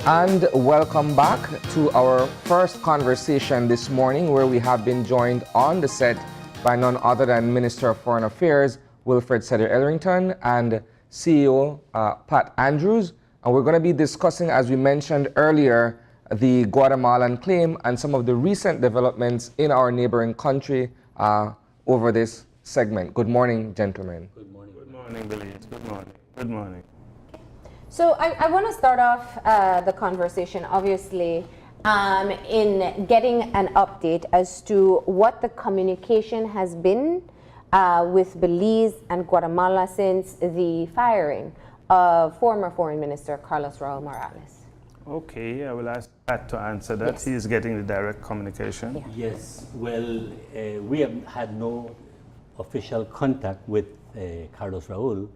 And welcome back to our first conversation this morning, where we have been joined on the set by none other than Minister of Foreign Affairs Wilfred Sedi Elrington and CEO Pat Andrews. And we're going to be discussing, as we mentioned earlier, the Guatemalan claim and some of the recent developments in our neighboring country over this segment. Good morning, gentlemen. Good morning. Good morning, Belize. Good morning. Good morning. So I want to start off the conversation, obviously, in getting an update as to what the communication has been with Belize and Guatemala since the firing of former Foreign Minister Carlos Raul Morales. Okay, I will ask Pat to answer that. Yes. He is getting the direct communication. Yeah. Yes, well, we have had no official contact with Carlos Raul.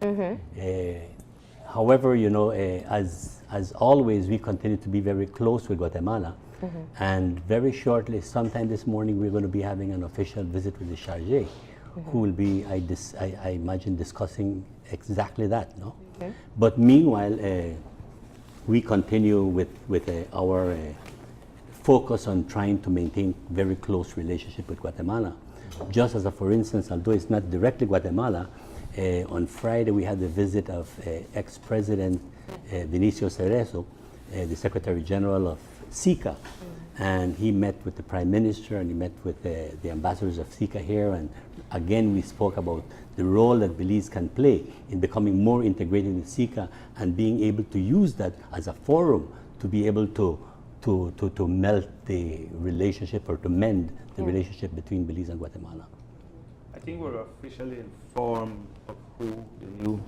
However, you know, as always, we continue to be very close with Guatemala. And very shortly, sometime this morning, we're going to be having an official visit with the chargé, who will be, I imagine, discussing exactly that. No? Okay. But meanwhile, we continue with our focus on trying to maintain very close relationship with Guatemala. Just as a for instance, although it's not directly Guatemala, on Friday we had the visit of ex-president Vinicio Cerezo, the Secretary General of SICA, and he met with the Prime Minister and he met with the ambassadors of SICA here, and again we spoke about the role that Belize can play in becoming more integrated with SICA and being able to use that as a forum to be able to melt the relationship or to mend the relationship between Belize and Guatemala. I think we're officially informed of who the new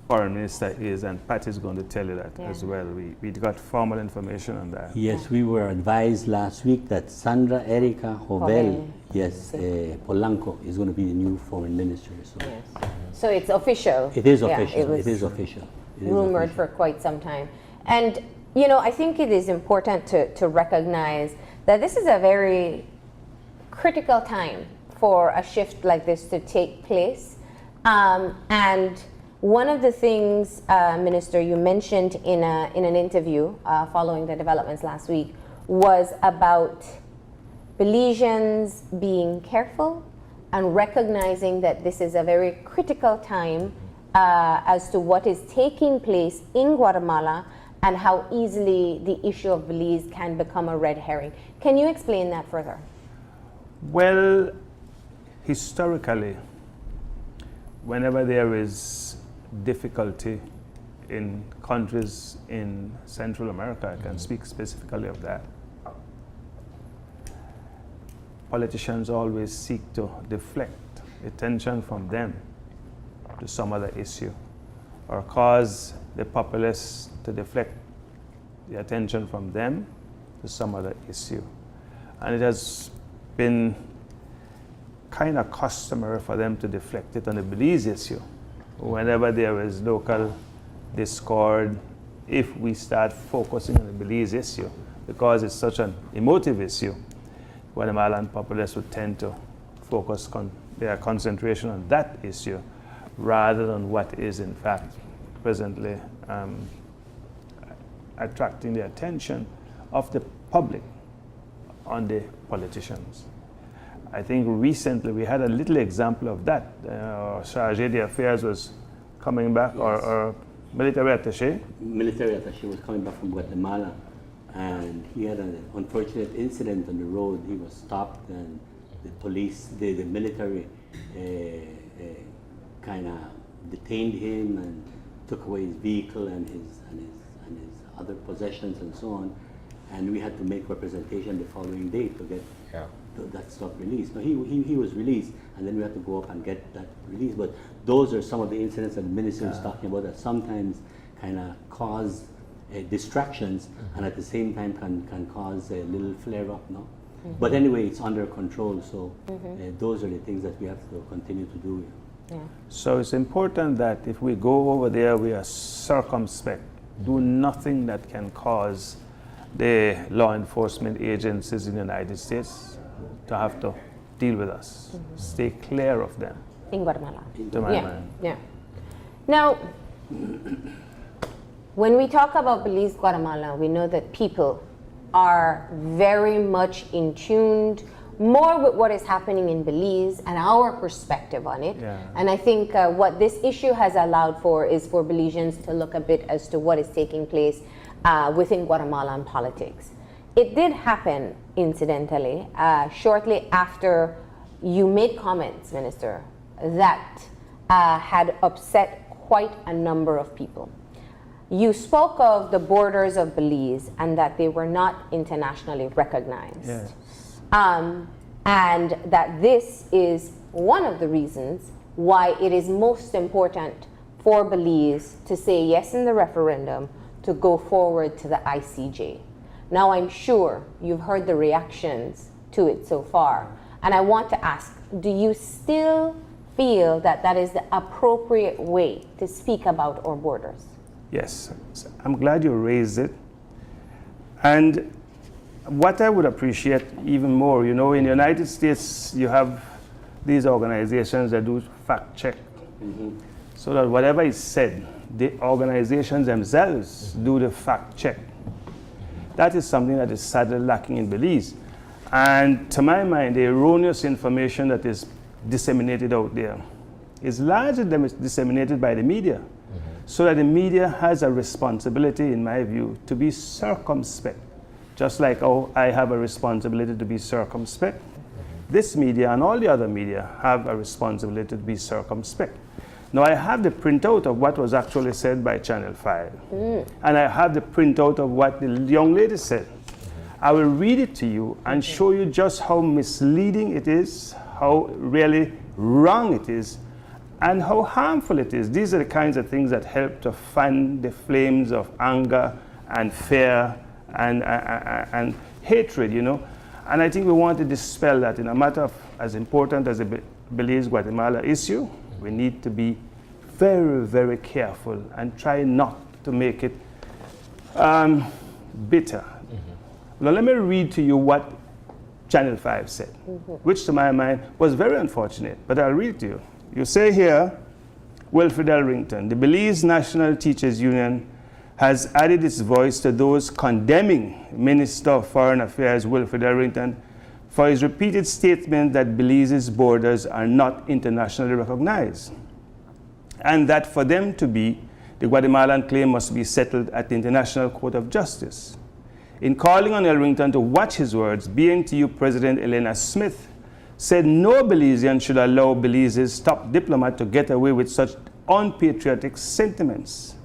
foreign minister is, and Pat is going to tell you that as well. We got formal information on that. Yes, we were advised last week that Sandra Erika Jovel, yes, Polanco, is going to be the new foreign minister. So, So it's official. it is official. Yeah, It is official. It is rumored official. for quite some time. And, you know, I think it is important to recognize that this is a very critical time for a shift like this to take place. And one of the things, Minister, you mentioned in an interview following the developments last week was about Belizeans being careful and recognizing that this is a very critical time as to what is taking place in Guatemala and how easily the issue of Belize can become a red herring. Can you explain that further? Well, historically, whenever there is difficulty in countries in Central America, I can speak specifically of that, politicians always seek to deflect attention from them to some other issue, or cause the populace to deflect the attention from them to some other issue. And it has been kind of customary for them to deflect it on the Belize issue. Whenever there is local discord, if we start focusing on the Belize issue, because it's such an emotive issue, Guatemalan populace would tend to focus their concentration on that issue rather than what is in fact presently attracting the attention of the public on the politicians. I think recently we had a little example of that. Chargé d'Affaires was coming back, or military attache. Military attache was coming back from Guatemala, and he had an unfortunate incident on the road. He was stopped, and the police, the military, kind of detained him and took away his vehicle and his other possessions and so on. And we had to make representation the following day to get that stuff released. No, he was released, and then we had to go up and get that released. But those are some of the incidents that the minister was talking about that sometimes kind of cause distractions, and at the same time can cause a little flare up. No, but anyway, it's under control. So those are the things that we have to continue to do. Yeah. So it's important that if we go over there, we are circumspect. Do nothing that can cause the law enforcement agencies in the United States to have to deal with us. Stay clear of them. In Guatemala. To my mind. Yeah. Now, When we talk about Belize Guatemala, we know that people are very much in tune more with what is happening in Belize and our perspective on it. Yeah. And I think what this issue has allowed for is for Belizeans to look a bit as to what is taking place within Guatemalan politics. It did happen, incidentally, shortly after you made comments, Minister, that had upset quite a number of people. You spoke of the borders of Belize and that they were not internationally recognized. Yes. And that this is one of the reasons why it is most important for Belize to say yes in the referendum to go forward to the ICJ. Now, I'm sure you've heard the reactions to it so far. And I want to ask, do you still feel that that is the appropriate way to speak about our borders? Yes, I'm glad you raised it. And what I would appreciate even more, you know, in the United States, you have these organizations that do fact check. So that whatever is said, the organizations themselves do the fact check. That is something that is sadly lacking in Belize. And to my mind, the erroneous information that is disseminated out there is largely disseminated by the media. So that the media has a responsibility, in my view, to be circumspect. Just like I have a responsibility to be circumspect, this media and all the other media have a responsibility to be circumspect. Now, I have the printout of what was actually said by Channel 5. And I have the printout of what the young lady said. I will read it to you and show you just how misleading it is, how really wrong it is, and how harmful it is. These are the kinds of things that help to fan the flames of anger and fear and hatred, you know. And I think we want to dispel that. In a matter of as important as the Belize Guatemala issue, we need to be very, very careful and try not to make it bitter. Now let me read to you what Channel 5 said, which to my mind was very unfortunate, but I'll read it to you. You say here, Wilfred Elrington, the Belize National Teachers Union has added its voice to those condemning Minister of Foreign Affairs Wilfred Elrington for his repeated statement that Belize's borders are not internationally recognized, and that for them to be, the Guatemalan claim must be settled at the International Court of Justice. In calling on Elrington to watch his words, BNTU President Elena Smith said no Belizean should allow Belize's top diplomat to get away with such unpatriotic sentiments,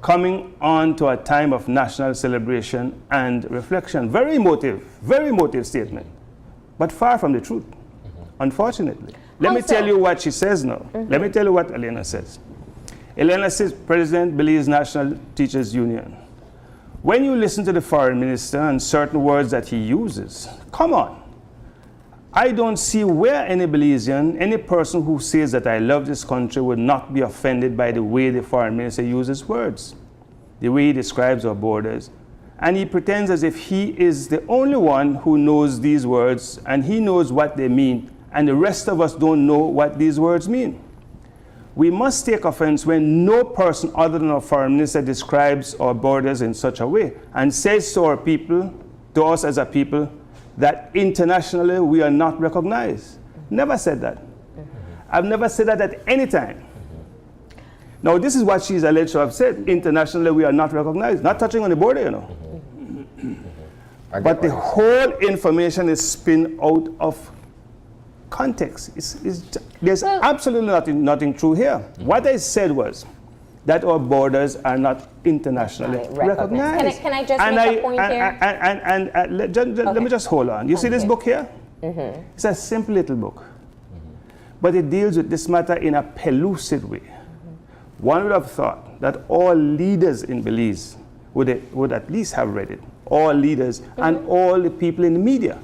coming on to a time of national celebration and reflection. Very emotive statement, but far from the truth, unfortunately. Let me tell you what she says now. Let me tell you what Elena says. Elena says, President, Belize National Teachers Union, when you listen to the foreign minister and certain words that he uses, come on. I don't see where any Belizean, any person who says that I love this country would not be offended by the way the foreign minister uses words, the way he describes our borders. And he pretends as if he is the only one who knows these words and he knows what they mean, and the rest of us don't know what these words mean. We must take offense when no person other than our foreign minister describes our borders in such a way and says to our people, to us as a people, that internationally we are not recognized. Never said that. I've never said that at any time. Now, this is what she's alleged to have said. Internationally we are not recognized. Not touching on the border, you know. But the whole information is spun out of context. There's absolutely nothing true here. What I said was that our borders are not internationally recognized. Can I just make a point here? Let me just hold on. You see this book here? It's a simple little book. But it deals with this matter in a pellucid way. One would have thought that all leaders in Belize would at least have read it. All leaders and all the people in the media.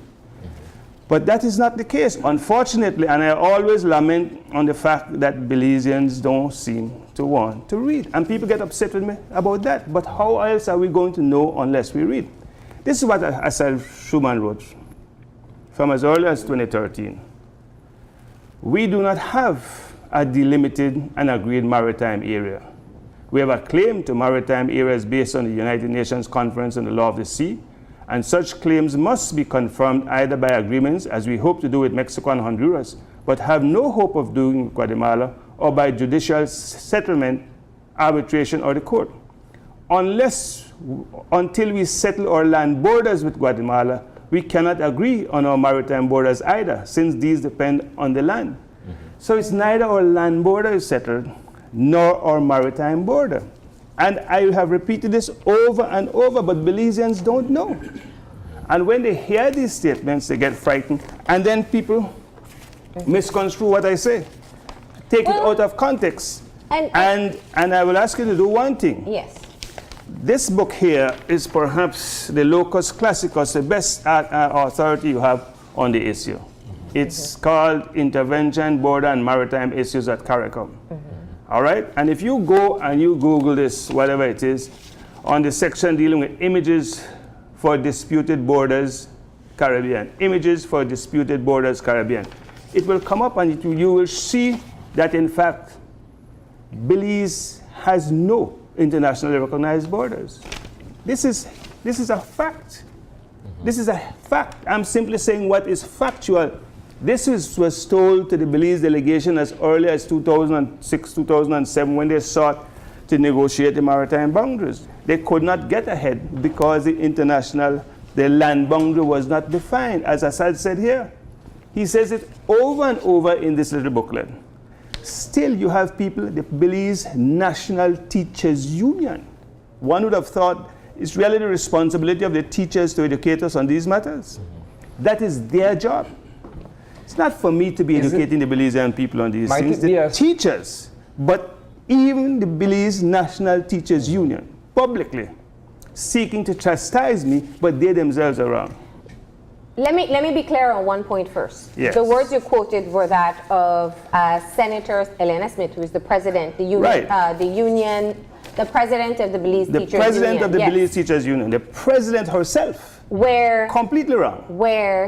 But that is not the case, unfortunately, and I always lament on the fact that Belizeans don't seem to want to read. And people get upset with me about that. But how else are we going to know unless we read? This is what Asal Schumann wrote from as early as 2013. We do not have a delimited and agreed maritime area. We have a claim to maritime areas based on the United Nations Conference on the Law of the Sea, and such claims must be confirmed either by agreements, as we hope to do with Mexico and Honduras, but have no hope of doing with Guatemala, or by judicial settlement, arbitration, or the court. Until we settle our land borders with Guatemala, we cannot agree on our maritime borders either, since these depend on the land. So it's neither our land border is settled, nor our maritime border. And I have repeated this over and over, but Belizeans don't know. And when they hear these statements, they get frightened, and then people misconstrue what I say, take it out of context. And I will ask you to do one thing. Yes. This book here is perhaps the locus classicus, the best authority you have on the issue. It's called Intervention, Border and Maritime Issues at CARICOM. All right? And if you go and you Google this, whatever it is, on the section dealing with images for disputed borders, Caribbean, images for disputed borders, Caribbean, it will come up and you will see that, in fact, Belize has no internationally recognized borders. This is a fact. This is a fact. I'm simply saying what is factual. This was told to the Belize delegation as early as 2006, 2007, when they sought to negotiate the maritime boundaries. They could not get ahead because the land boundary was not defined, as Assad said here. He says it over and over in this little booklet. Still, you have people, the Belize National Teachers Union. One would have thought it's really the responsibility of the teachers to educate us on these matters. That is their job. It's not for me to be educating the Belizean people on these things. The teachers, but even the Belize National Teachers Union, publicly seeking to chastise me, but they themselves are wrong. Let me be clear on one point first. Yes. The words you quoted were that of Senator Elena Smith, who is the president, the union, the president of the Belize Teachers Union. The president of the Belize Teachers Union, the president herself. Completely wrong.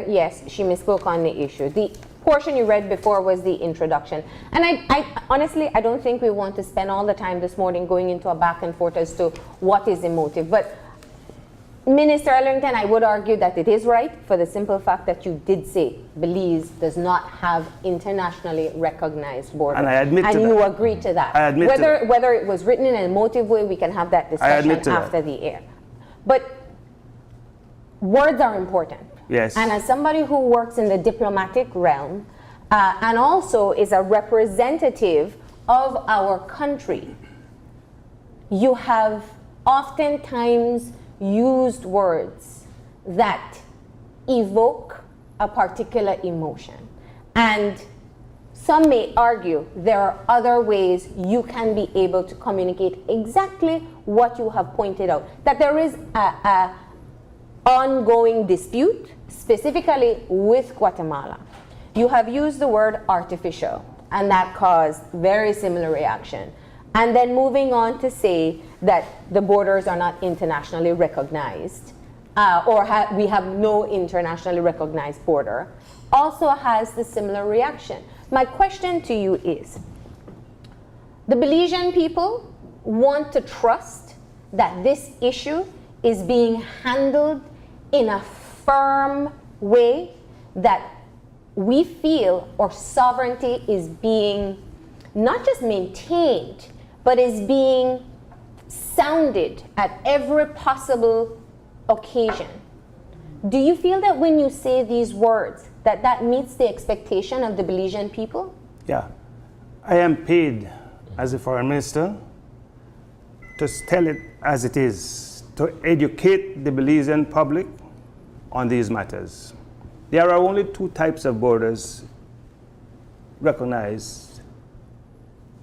Yes, she misspoke on the issue. The portion you read before was the introduction. And I honestly, I don't think we want to spend all the time this morning going into a back and forth as to what is the motive. But Minister Elrington, I would argue that it is right for the simple fact that you did say Belize does not have internationally recognized borders. And I admit to that. And you agree to that. I admit to that. Whether it was written in an emotive way, we can have that discussion after the air. But words are important. Yes. And as somebody who works in the diplomatic realm and also is a representative of our country, you have oftentimes used words that evoke a particular emotion. And some may argue there are other ways you can be able to communicate exactly what you have pointed out, that there is a ongoing dispute, specifically with Guatemala. You have used the word artificial, and that caused very similar reaction. And then moving on to say that the borders are not internationally recognized, we have no internationally recognized border, also has the similar reaction. My question to you is, the Belizean people want to trust that this issue is being handled in a firm way, that we feel our sovereignty is being not just maintained, but is being sounded at every possible occasion. Do you feel that when you say these words, that meets the expectation of the Belizean people? Yeah. I am paid as a foreign minister to tell it as it is, to educate the Belizean public on these matters. There are only two types of borders recognized: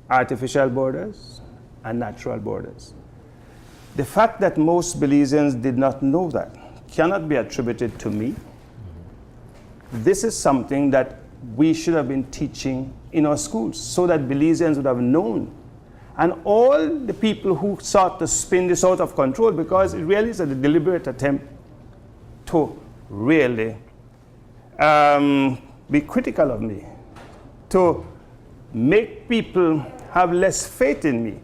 artificial borders and natural borders. The fact that most Belizeans did not know that cannot be attributed to me. This is something that we should have been teaching in our schools so that Belizeans would have known. And all the people who sought to spin this out of control, because it really is a deliberate attempt to really be critical of me, to make people have less faith in me.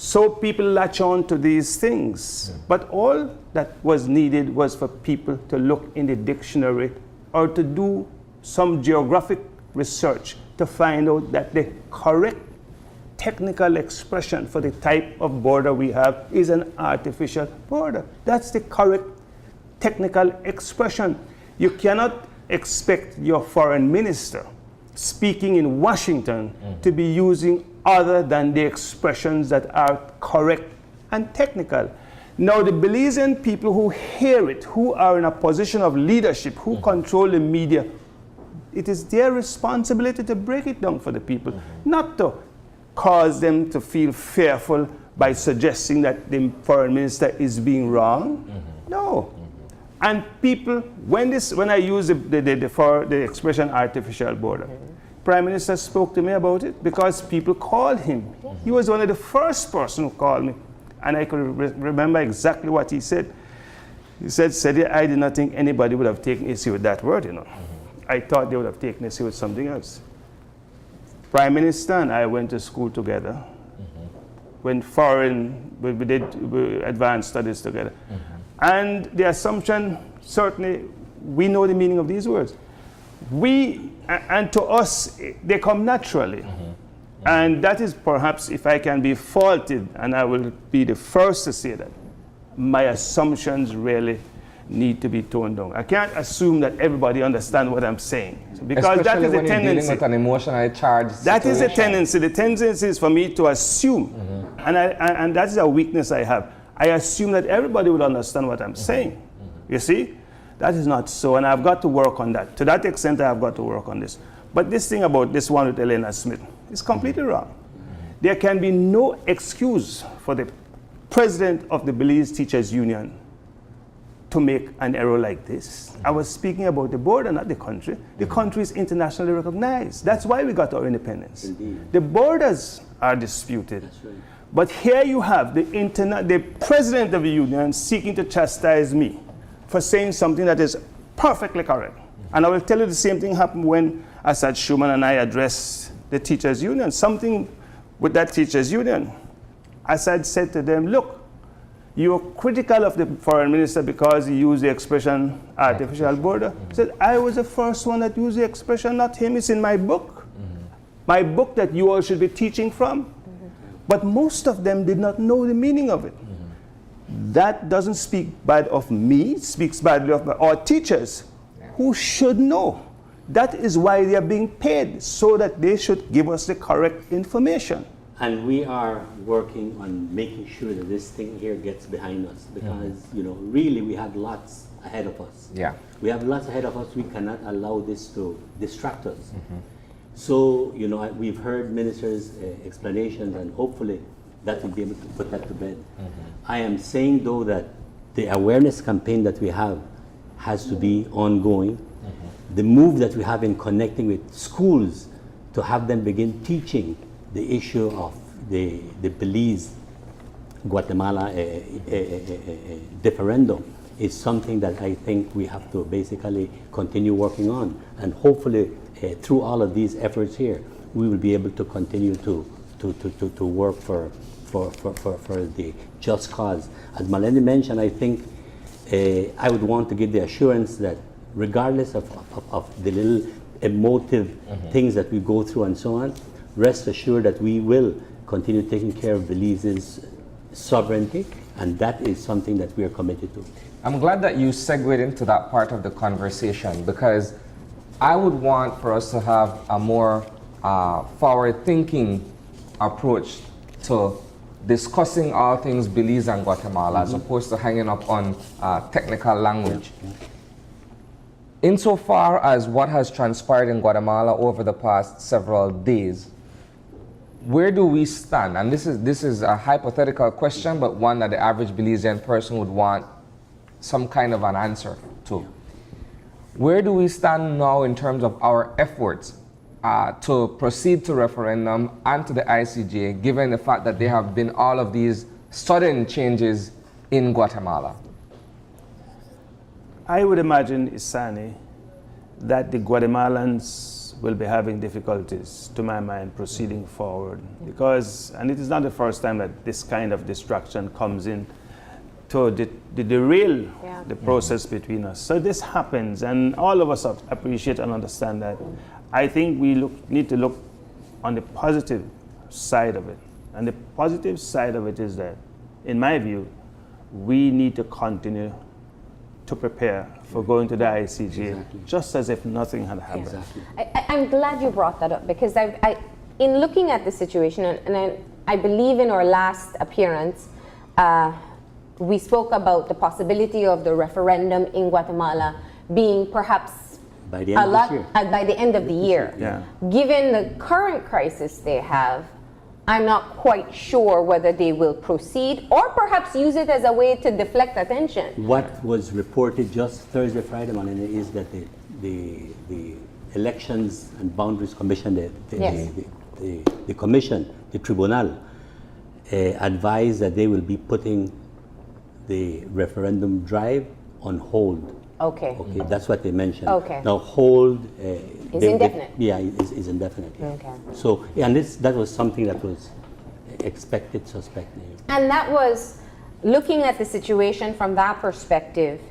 So people latch on to these things. But all that was needed was for people to look in the dictionary or to do some geographic research to find out that the correct technical expression for the type of border we have is an artificial border. That's the correct technical expression. You cannot expect your foreign minister speaking in Washington to be using other than the expressions that are correct and technical. Now, the Belizean people who hear it, who are in a position of leadership, who control the media, it is their responsibility to break it down for the people, not to cause them to feel fearful by suggesting that the foreign minister is being wrong. No. And people, when I use the expression artificial border, Prime Minister spoke to me about it because people called him. He was one of the first person who called me. And I could remember exactly what he said. He said, Sedi, I did not think anybody would have taken issue with that word, you know. I thought they would have taken issue with something else. Prime Minister and I went to school together. When we did advanced studies together. And the assumption, certainly, we know the meaning of these words. And to us, they come naturally. And that is perhaps, if I can be faulted, and I will be the first to say that, my assumptions really need to be toned down. I can't assume that everybody understands what I'm saying. Because that is a tendency. Dealing with an emotionally charged that situation. is a tendency. The tendency is for me to assume. And that is a weakness I have. I assume that everybody will understand what I'm saying. You see? That is not so, and I've got to work on that. To that extent, I've got to work on this. But this thing about this one with Elena Smith is completely wrong. There can be no excuse for the president of the Belize Teachers Union to make an error like this. I was speaking about the border, not the country. The country is internationally recognized. That's why we got our independence. Indeed. The borders are disputed. That's right. But here you have the president of the union seeking to chastise me for saying something that is perfectly correct. And I will tell you the same thing happened when Assad Schuman and I addressed the teachers' union. Something with that teachers' union. Assad said to them, look, you're critical of the foreign minister because he used the expression artificial border. He said, I was the first one that used the expression, not him. It's in my book. My book that you all should be teaching from. But most of them did not know the meaning of it. That doesn't speak bad of me, it speaks badly of our teachers who should know. That is why they are being paid, so that they should give us the correct information. And we are working on making sure that this thing here gets behind us because, you know, really we have lots ahead of us. Yeah. We have lots ahead of us. We cannot allow this to distract us. So, you know, we've heard ministers' explanations, and hopefully that will be able to put that to bed. I am saying, though, that the awareness campaign that we have has to be ongoing. The move that we have in connecting with schools to have them begin teaching the issue of the Belize Guatemala differendum is something that I think we have to basically continue working on. And hopefully, through all of these efforts here, we will be able to continue to work for the just cause. As Malene mentioned, I think I would want to give the assurance that regardless of the little emotive things that we go through and so on, rest assured that we will continue taking care of Belize's sovereignty, and that is something that we are committed to. I'm glad that you segued into that part of the conversation, because I would want for us to have a more forward-thinking approach to discussing all things Belize and Guatemala, as opposed to hanging up on technical language. Insofar as what has transpired in Guatemala over the past several days, where do we stand? And this is a hypothetical question, but one that the average Belizean person would want some kind of an answer to. Where do we stand now in terms of our efforts to proceed to referendum and to the ICJ, given the fact that there have been all of these sudden changes in Guatemala? I would imagine, Isani, that the Guatemalans will be having difficulties, to my mind, proceeding forward. Because, and it is not the first time that this kind of distraction comes in to derail the process between us. So this happens, and all of us appreciate and understand that. I think we need to look on the positive side of it. And the positive side of it is that, in my view, we need to continue to prepare for going to the ICJ, just as if nothing had happened. Exactly. I'm glad you brought that up, because in looking at the situation, and I believe in our last appearance, we spoke about the possibility of the referendum in Guatemala being perhaps by the end of this year. By the end of the year. Yeah. Given the current crisis they have, I'm not quite sure whether they will proceed or perhaps use it as a way to deflect attention. What was reported just Thursday, Friday morning is that the Elections and Boundaries Commission, the commission, the tribunal, advised that they will be putting the referendum drive on hold. Okay. Okay, that's what they mentioned. Okay. Now hold is indefinite. Is indefinite. Yeah. Okay. So and that was something that was expected, suspected. And that was, looking at the situation from that perspective,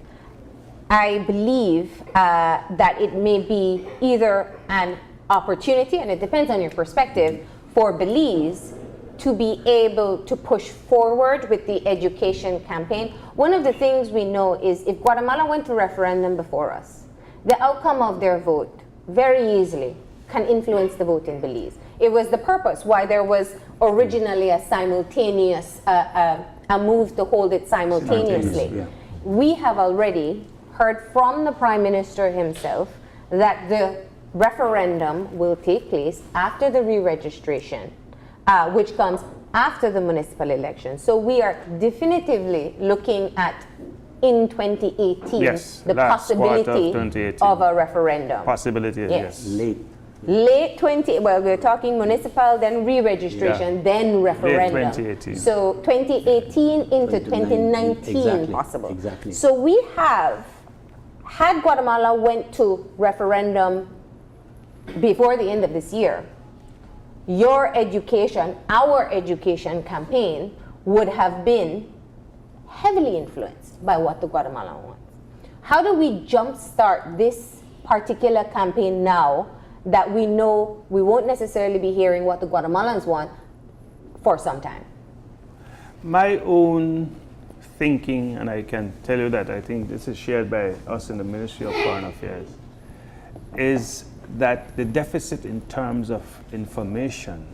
I believe that it may be either an opportunity, and it depends on your perspective, for Belize to be able to push forward with the education campaign. One of the things we know is if Guatemala went to referendum before us, the outcome of their vote very easily can influence the vote in Belize. It was the purpose why there was originally a simultaneous, a move to hold it simultaneously. Yeah. We have already heard from the Prime Minister himself that the referendum will take place after the re-registration, which comes after the municipal election. So we are definitively looking at, in 2018, Yes, the last quarter of possibility 2018. of a referendum. Possibility, yes. Late 20, well, we're talking municipal, then re-registration, then referendum. Late 2018. So 2018 into 2019 Exactly, possible. exactly. So we have, had Guatemala went to referendum before the end of this year, your education, our education campaign would have been heavily influenced by what the Guatemalan wants. How do we jumpstart this particular campaign now that we know we won't necessarily be hearing what the Guatemalans want for some time? My own thinking, and I can tell you that I think this is shared by us in the Ministry of Foreign Affairs, is that the deficit in terms of information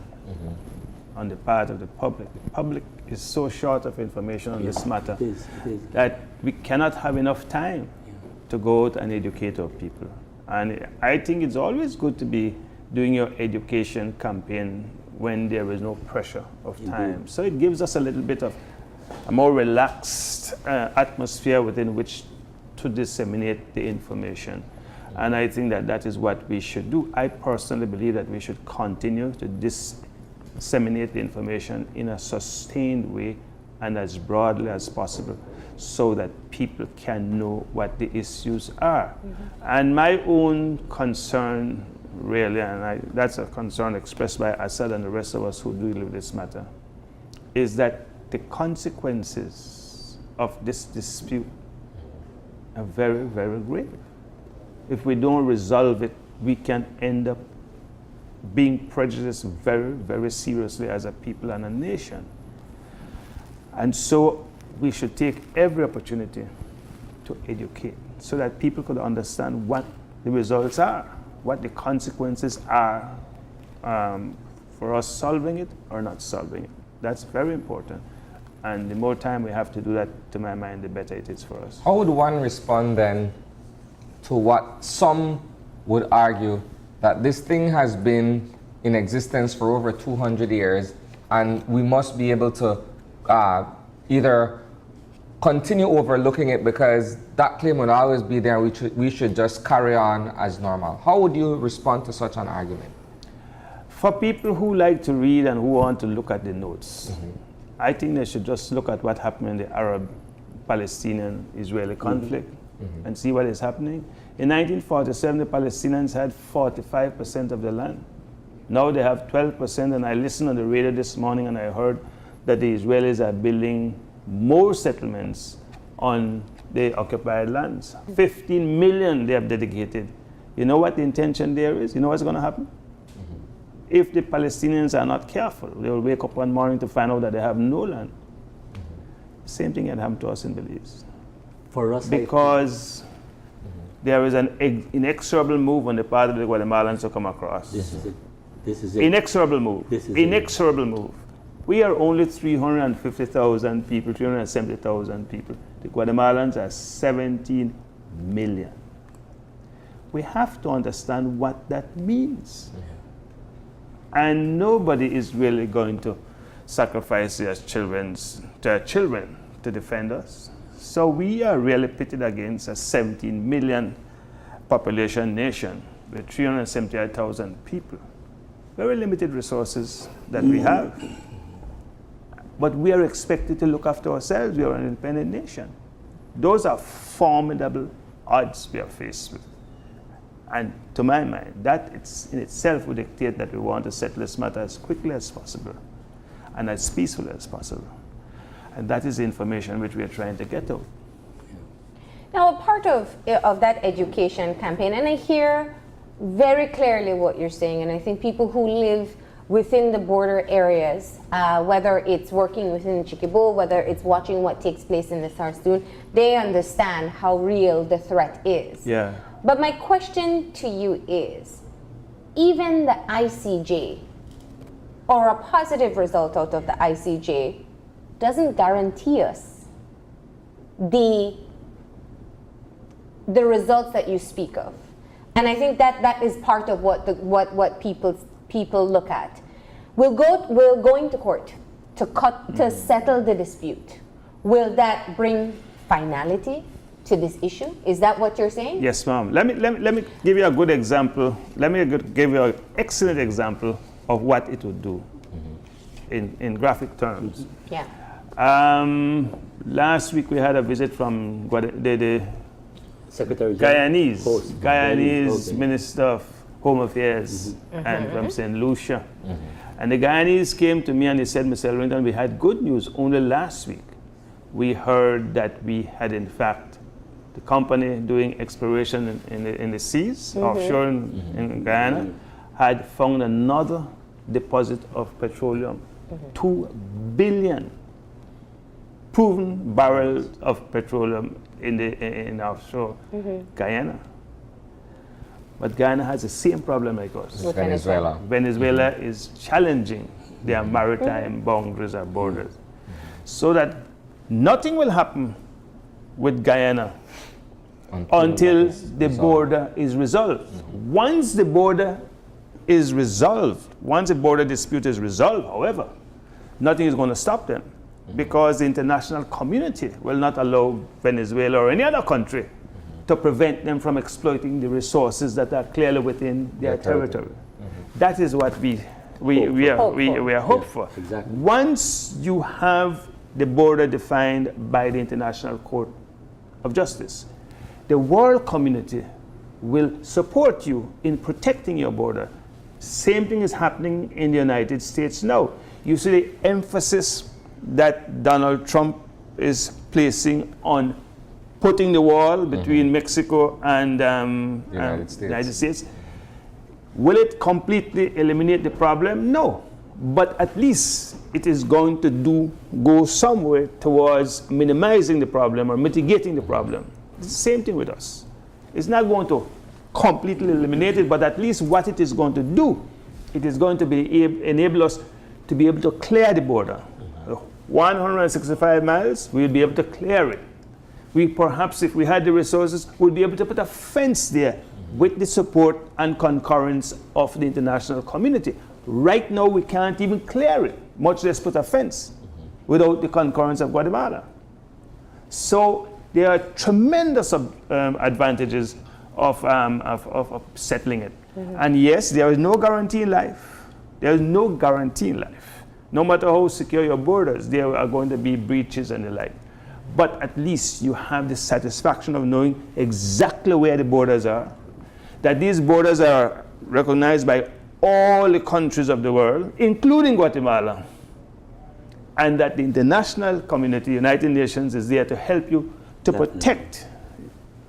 on the part of the public is so short of information on this matter it is. that we cannot have enough time to go out and educate our people. And I think it's always good to be doing your education campaign when there is no pressure of time. So it gives us a little bit of a more relaxed atmosphere within which to disseminate the information. And I think that that is what we should do. I personally believe that we should continue to disseminate the information in a sustained way and as broadly as possible so that people can know what the issues are. And my own concern, really, and that's a concern expressed by Assad and the rest of us who deal with this matter, is that the consequences of this dispute are very, very grave. If we don't resolve it, we can end up being prejudiced very, very seriously as a people and a nation. And so we should take every opportunity to educate so that people could understand what the results are, what the consequences are for us solving it or not solving it. That's very important. And the more time we have to do that, to my mind, the better it is for us. How would one respond then to what some would argue that this thing has been in existence for over 200 years and we must be able to either continue overlooking it because that claim would always be there, we should just carry on as normal. How would you respond to such an argument? For people who like to read and who want to look at the notes, I think they should just look at what happened in the Arab-Palestinian-Israeli conflict and see what is happening. In 1947, the Palestinians had 45% of the land. Now they have 12%, and I listened on the radio this morning and I heard that the Israelis are building more settlements on the occupied lands. 15 million they have dedicated. You know what the intention there is? You know what's going to happen? If the Palestinians are not careful, they will wake up one morning to find out that they have no land. Same thing had happened to us in Belize. For us, because there is an inexorable move on the part of the Guatemalans to come across. This is it. This is it. Inexorable move. This is inexorable move. We are only 350,000 people, 370,000 people. The Guatemalans are 17 million. We have to understand what that means. And nobody is really going to sacrifice their children to defend us. So we are really pitted against a 17 million population nation with 378,000 people. Very limited resources that we have. But we are expected to look after ourselves. We are an independent nation. Those are formidable odds we are faced with. And to my mind, that in itself would dictate that we want to settle this matter as quickly as possible and as peacefully as possible. And that is the information which we are trying to get out. Now, a part of that education campaign, and I hear very clearly what you're saying, and I think people who live within the border areas, whether it's working within Chiquibo, whether it's watching what takes place in the Sarsoon, they understand how real the threat is. Yeah. But my question to you is, even the ICJ, or a positive result out of the ICJ, doesn't guarantee us the results that you speak of. And I think that is part of what people look at. We're going to court to settle the dispute. Will that bring finality to this issue? Is that what you're saying? Yes, ma'am. Let me give you a good example. Let me give you an excellent example of what it would do in graphic terms. Yeah. Last week we had a visit from the Secretary Guyanese Minister of Home Affairs and from St. Lucia. And the Guyanese came to me and they said, Mr. Elrington, we had good news only last week. We heard that we had in fact the company doing exploration in the seas, offshore in Guyana, had found another deposit of petroleum, 2 billion proven barrels of petroleum in offshore Guyana. But Guyana has the same problem like us. With Venezuela. Venezuela is challenging their maritime boundaries or borders. So that nothing will happen with Guyana until the border is resolved. Once the border is resolved, once the border dispute is resolved, however, nothing is going to stop them because the international community will not allow Venezuela or any other country to prevent them from exploiting the resources that are clearly within their territory. That is what we are hopeful. Yeah, exactly. Once you have the border defined by the International Court of Justice, the world community will support you in protecting your border. Same thing is happening in the United States now. You see the emphasis that Donald Trump is placing on putting the wall between Mexico and the United States. Will it completely eliminate the problem? No. But at least it is going to go somewhere towards minimizing the problem or mitigating the problem. Same thing with us. It's not going to completely eliminate it, but at least what it is going to do, it is going to enable us to be able to clear the border. 165 miles, we'll be able to clear it. We perhaps, if we had the resources, would be able to put a fence there with the support and concurrence of the international community. Right now, we can't even clear it, much less put a fence, without the concurrence of Guatemala. So there are tremendous advantages of settling it. And yes, there is no guarantee in life. There is no guarantee in life. No matter how secure your borders, there are going to be breaches and the like. but at least you have the satisfaction of knowing exactly where the borders are, that these borders are recognized by all the countries of the world, including Guatemala, and that the international community, United Nations, is there to help you to protect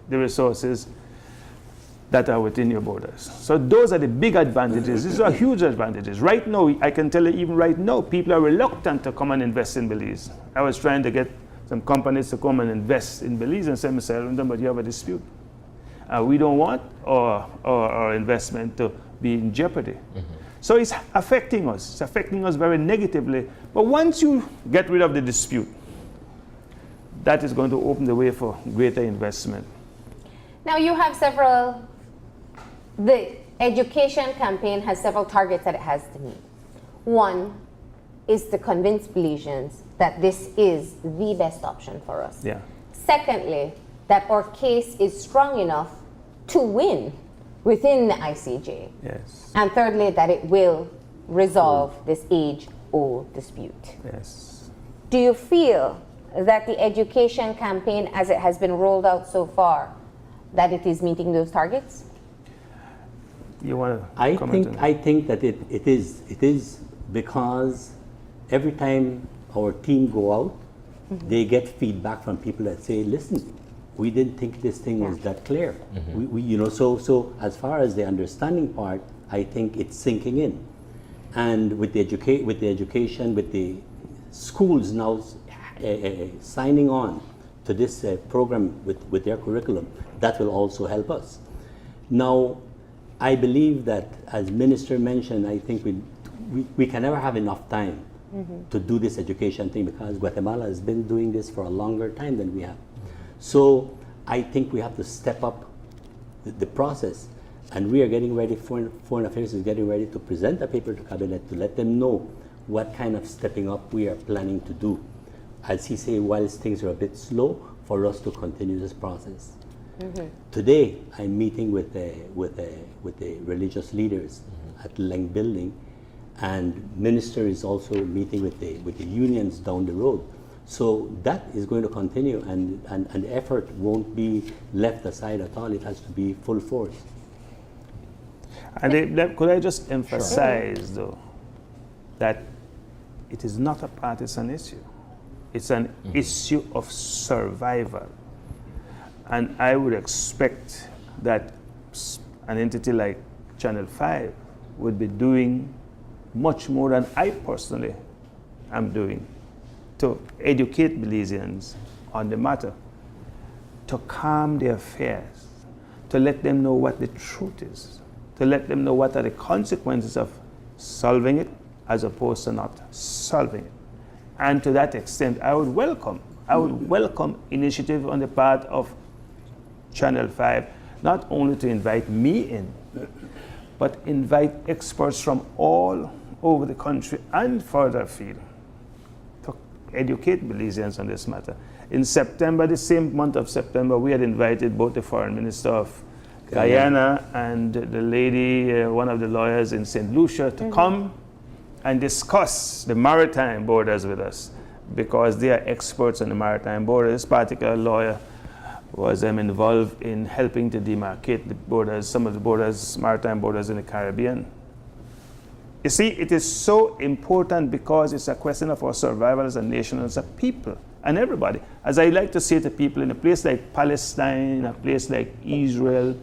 the resources that are within your borders. So those are the big advantages. These are huge advantages. Right now, I can tell you, even right now, people are reluctant to come and invest in Belize. I was trying to get some companies to come and invest in Belize and say, Mr. Elrington, but you have a dispute. We don't want our investment to be in jeopardy. Mm-hmm. So it's affecting us. It's affecting us very negatively. But once you get rid of the dispute, that is going to open the way for greater investment. Now you have the education campaign has several targets that it has to meet. One is to convince Belizeans that this is the best option for us. Yeah. Secondly, that our case is strong enough to win within the ICJ. Yes. And thirdly, that it will resolve this age-old dispute. Yes. Do you feel that the education campaign, as it has been rolled out so far, that it is meeting those targets? You want to comment on that? I think that it is because every time our team go out, mm-hmm. they get feedback from people that say, listen, we didn't think this thing was that clear. Mm-hmm. We so as far as the understanding part, I think it's sinking in. And with the education, with the schools now signing on to this program with their curriculum, that will also help us. Now, I believe that, as Minister mentioned, I think we can never have enough time mm-hmm. to do this education thing, because Guatemala has been doing this for a longer time than we have. So I think we have to step up the process, and we are getting ready, Foreign Affairs is getting ready to present a paper to Cabinet to let them know what kind of stepping up we are planning to do. As he said, whilst things are a bit slow, for us to continue this process. Mm-hmm. Today, I'm meeting with the religious leaders mm-hmm. at Leng Building, and Minister is also meeting with the unions down the road. So that is going to continue, and the effort won't be left aside at all. It has to be full force. And could I just emphasize, though, that it is not a partisan issue. It's an mm-hmm. issue of survival. And I would expect that an entity like Channel 5 would be doing much more than I personally am doing to educate Belizeans on the matter, to calm their fears, to let them know what the truth is, to let them know what are the consequences of solving it as opposed to not solving it. And to that extent, I would welcome initiative on the part of Channel 5, not only to invite me in, but invite experts from all over the country and further afield to educate Belizeans on this matter. In September, the same month of September, we had invited both the Foreign Minister of Guyana and the lady, one of the lawyers in St. Lucia, to mm-hmm. come and discuss the maritime borders with us, because they are experts on the maritime borders. This particular lawyer was involved in helping to demarcate the borders, some of the borders, maritime borders in the Caribbean. You see, it is so important because it's a question of our survival as a nation, as a people, and everybody. As I like to say to people, in a place like Palestine, a place like Israel,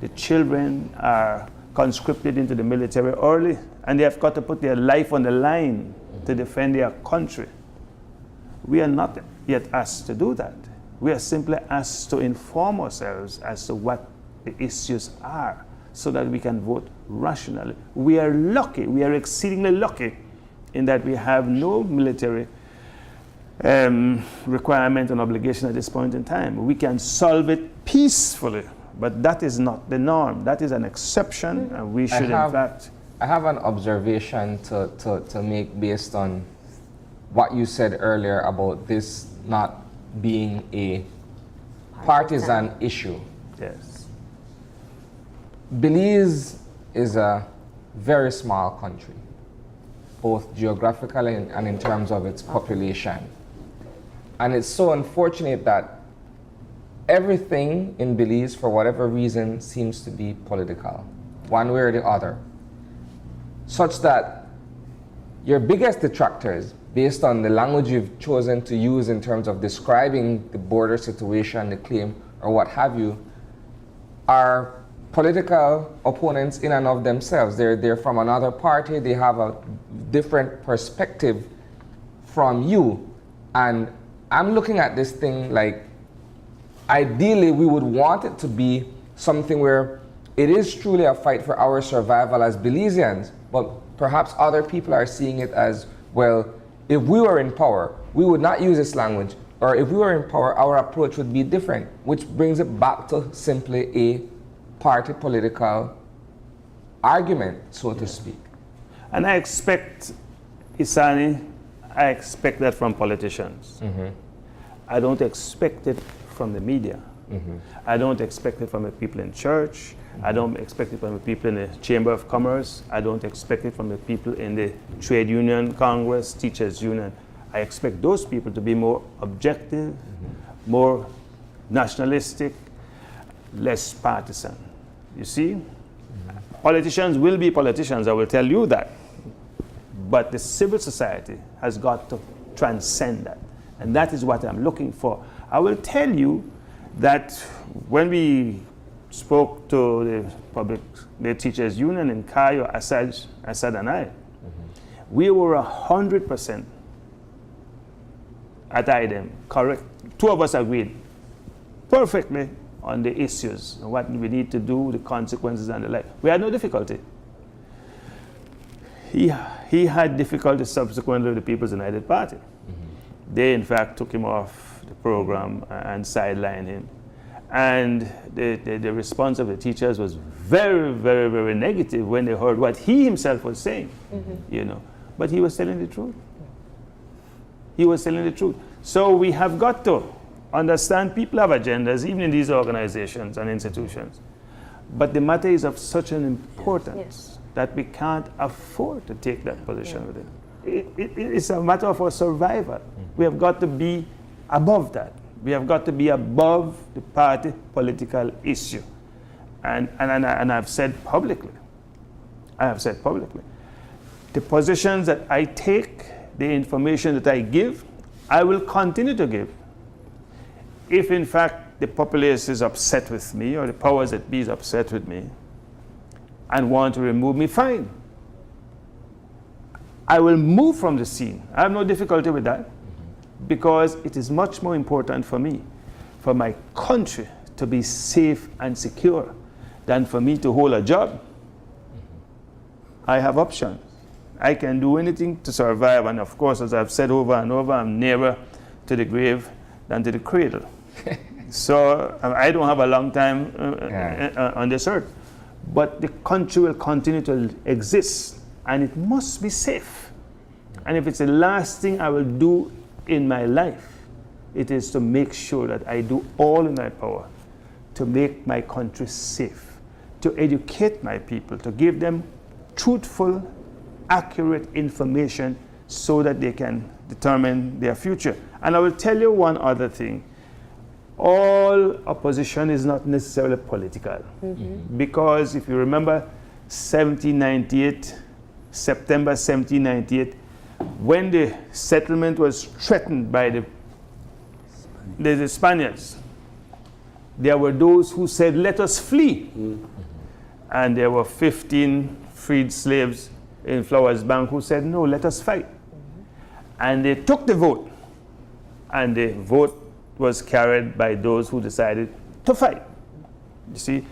the children are conscripted into the military early, and they have got to put their life on the line to defend their country. We are not yet asked to do that. We are simply asked to inform ourselves as to what the issues are, so that we can vote rationally. We are lucky, we are exceedingly lucky in that we have no military requirement and obligation at this point in time. We can solve it peacefully, but that is not the norm. That is an exception, and we should in fact... I have an observation to make based on what you said earlier about this not being a partisan issue. Yes. Belize is a very small country, both geographically and in terms of its population. And it's so unfortunate that everything in Belize, for whatever reason, seems to be political, one way or the other. Such that your biggest detractors, based on the language you've chosen to use in terms of describing the border situation, the claim, or what have you, are political opponents in and of themselves. They're from another party, they have a different perspective from you. And I'm looking at this thing like, ideally we would want it to be something where it is truly a fight for our survival as Belizeans, but perhaps other people are seeing it as, well, if we were in power, we would not use this language, or if we were in power, our approach would be different, which brings it back to simply a party political argument, so to speak. And I expect, Isani, I expect that from politicians. I don't expect it from the media. I don't expect it from the people in church. I don't expect it from the people in the Chamber of Commerce. I don't expect it from the people in the Trade Union, Congress, Teachers Union. I expect those people to be more objective, more nationalistic, less partisan. You see? Politicians will be politicians, I will tell you that. But the civil society has got to transcend that. And that is what I'm looking for. I will tell you that when we spoke to the Teachers Union in Cayo, Assad and I, we were 100% at IDEM, correct. Two of us agreed perfectly on the issues, and what we need to do, the consequences and the like. We had no difficulty. He had difficulty subsequently with the People's United Party. They, in fact, took him off the program and sidelined him. And the response of the teachers was very, very, very negative when they heard what he himself was saying, you know. But he was telling the truth. He was telling the truth. So we have got to understand people have agendas, even in these organizations and institutions. But the matter is of such an importance that we can't afford to take that position with it. It's a matter of our survival. We have got to be above that. We have got to be above the party political issue. And I've said publicly, the positions that I take, the information that I give, I will continue to give. If in fact the populace is upset with me, or the powers that be is upset with me and want to remove me, fine. I will move from the scene. I have no difficulty with that, because it is much more important for me, for my country to be safe and secure, than for me to hold a job. I have options. I can do anything to survive, and of course, as I've said over and over, I'm nearer to the grave than to the cradle. So I don't have a long time on this earth. But the country will continue to exist, and it must be safe. And if it's the last thing I will do in my life, it is to make sure that I do all in my power to make my country safe, to educate my people, to give them truthful, accurate information so that they can determine their future. And I will tell you one other thing. All opposition is not necessarily political. Because if you remember 1798, September 1798, when the settlement was threatened by the Spaniards, there were those who said, let us flee. And there were 15 freed slaves in Flowers Bank who said, no, let us fight. And they took the vote. And the vote was carried by those who decided to fight. You see,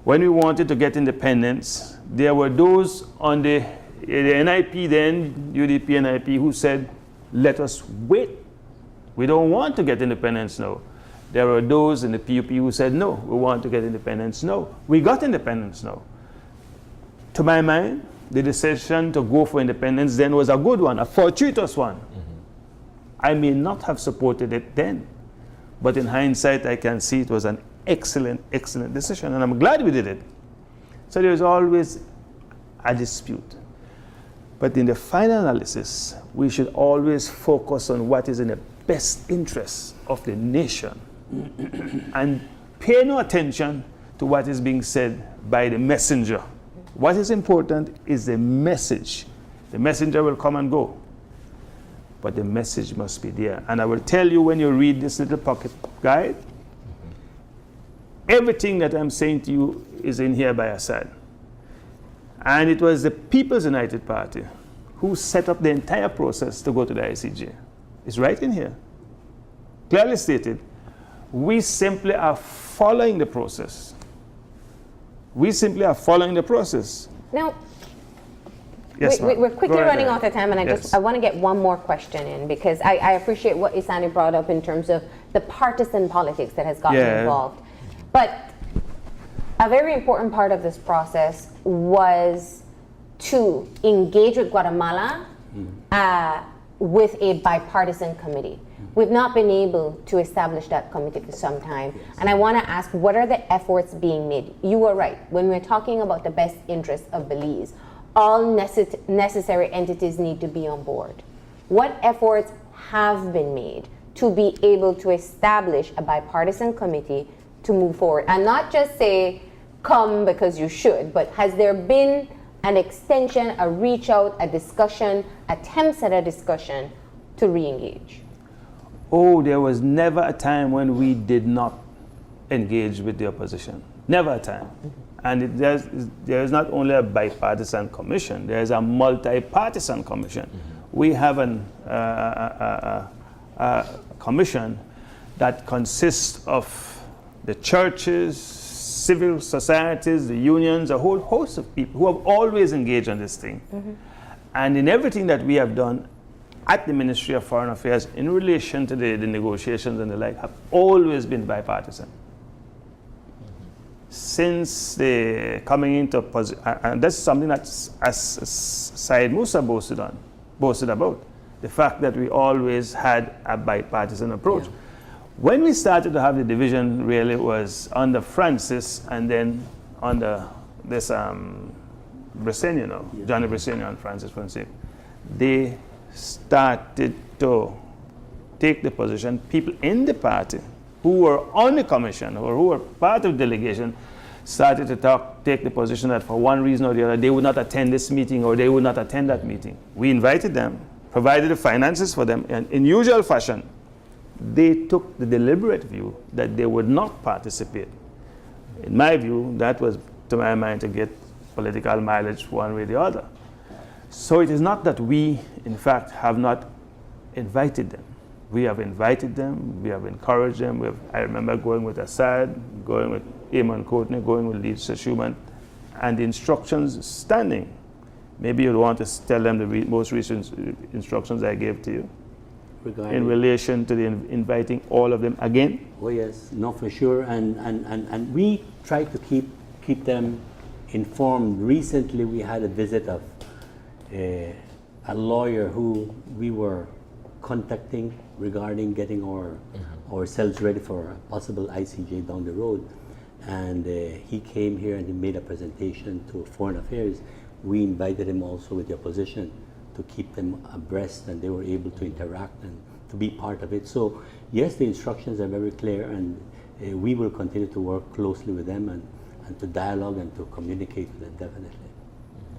when we wanted to get independence, there were those on the NIP then, UDP NIP, who said, let us wait. We don't want to get independence now. There were those in the PUP who said, no, we want to get independence now. We got independence now. To my mind, the decision to go for independence then was a good one, a fortuitous one. I may not have supported it then, but in hindsight, I can see it was an excellent, excellent decision, and I'm glad we did it. So there's always a dispute. But in the final analysis, we should always focus on what is in the best interests of the nation and pay no attention to what is being said by the messenger. What is important is the message. The messenger will come and go, but the message must be there. And I will tell you, when you read this little pocket guide, everything that I'm saying to you is in here by Assad. And it was the People's United Party who set up the entire process to go to the ICJ. It's right in here. Clearly stated, we simply are following the process. We simply are following the process. Now, yes, we're quickly Go running ahead. out of time, and Yes. I want to get one more question in, because I appreciate what Isani brought up in terms of the partisan politics that has gotten involved. But a very important part of this process was to engage with Guatemala with a bipartisan committee. We've not been able to establish that committee for some time. And I want to ask, what are the efforts being made? You were right. When we're talking about the best interests of Belize, all necessary entities need to be on board. What efforts have been made to be able to establish a bipartisan committee to move forward? And not just say, come because you should, but has there been an extension, a reach out, a discussion, attempts at a discussion to re-engage? Oh, there was never a time when we did not engage with the opposition. Never a time. And there is not only a bipartisan commission, there is a multi-partisan commission. We have a commission that consists of the churches, civil societies, the unions, a whole host of people who have always engaged on this thing. And in everything that we have done at the Ministry of Foreign Affairs in relation to the negotiations and the like have always been bipartisan. Since the coming into position, and that's something that Syed Musa boasted about, the fact that we always had a bipartisan approach. Yeah. When we started to have the division, really was under Francis and then under this Bresenia now, Johnny Bresenia and Francis Fonseca. They started to take the position, people in the party who were on the commission or who were part of the delegation started to take the position that for one reason or the other they would not attend this meeting or they would not attend that meeting. We invited them, provided the finances for them, and in usual fashion they took the deliberate view that they would not participate. In my view, that was, to my mind, to get political mileage one way or the other. So it is not that we, in fact, have not invited them. We have invited them, we have encouraged them. I remember going with Assad, going with Eamon Courtney, going with Lisa Schumann, and the instructions standing. Maybe you'd want to tell them the most recent instructions I gave to you. Regarding in relation to the inviting all of them again? Oh yes, no, for sure, and we try to keep them informed. Recently we had a visit of a lawyer who we were contacting regarding getting ourselves ready for a possible ICJ down the road, and he came here and he made a presentation to Foreign Affairs. We invited him also with the opposition to keep them abreast, and they were able to interact and to be part of it. So yes, the instructions are very clear, and we will continue to work closely with them and to dialogue and to communicate with them, definitely.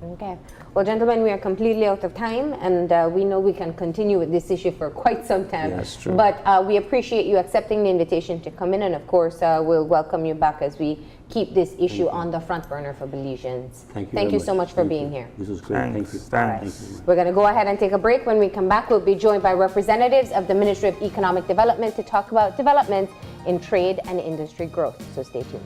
Okay. Well, gentlemen, we are completely out of time, and we know we can continue with this issue for quite some time. Yeah, that's true. But we appreciate you accepting the invitation to come in, and of course, we'll welcome you back as we keep this issue on the front burner for Belizeans. Thank you so much for being here. This was great. Thank you. Thanks. We're going to go ahead and take a break. When we come back, we'll be joined by representatives of the Ministry of Economic Development to talk about developments in trade and industry growth. So stay tuned.